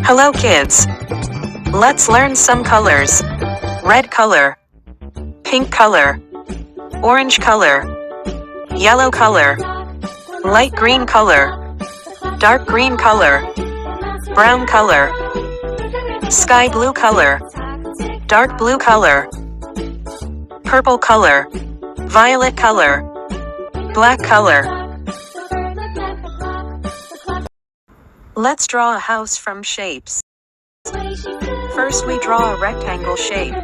Hello kids. Let's learn some colors. Red color, pink color, orange color, yellow color, light green color, dark green color, brown color, sky blue color, dark blue color, purple color, violet color, black color. Let's draw a house from shapes. First we draw a rectangle shape.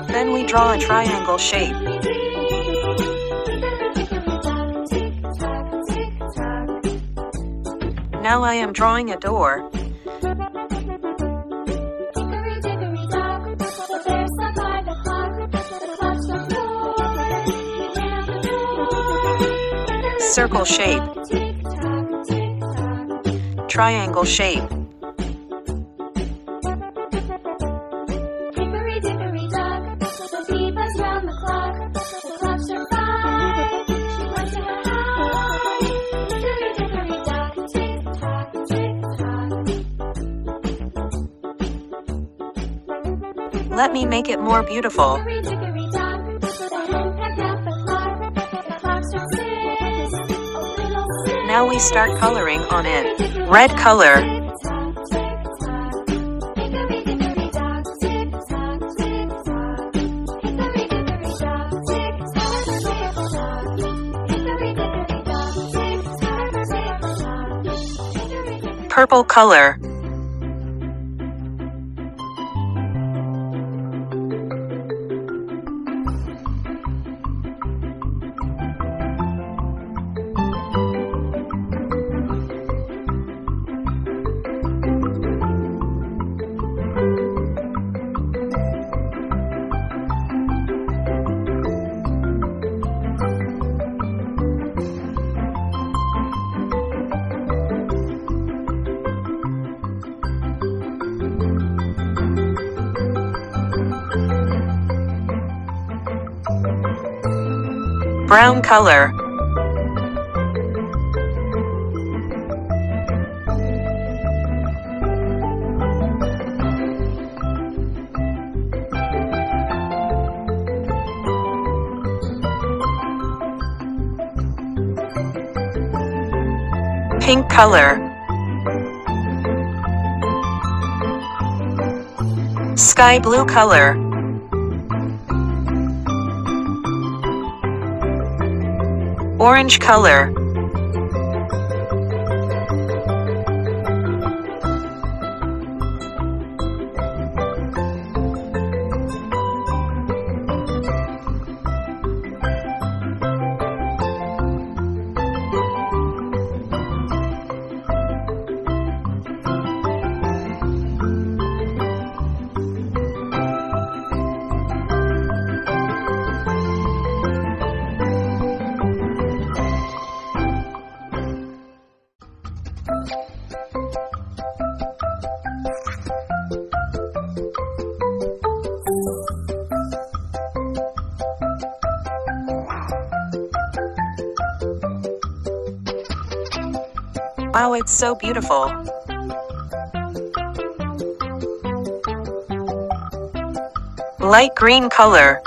Then we draw a triangle shape. Now I am drawing a door. Circle shape, triangle shape, let me make it more beautiful. Now we start coloring on it. Red color, purple color, brown color, pink color, sky blue color, orange color, Wow, it's so beautiful. Light green color,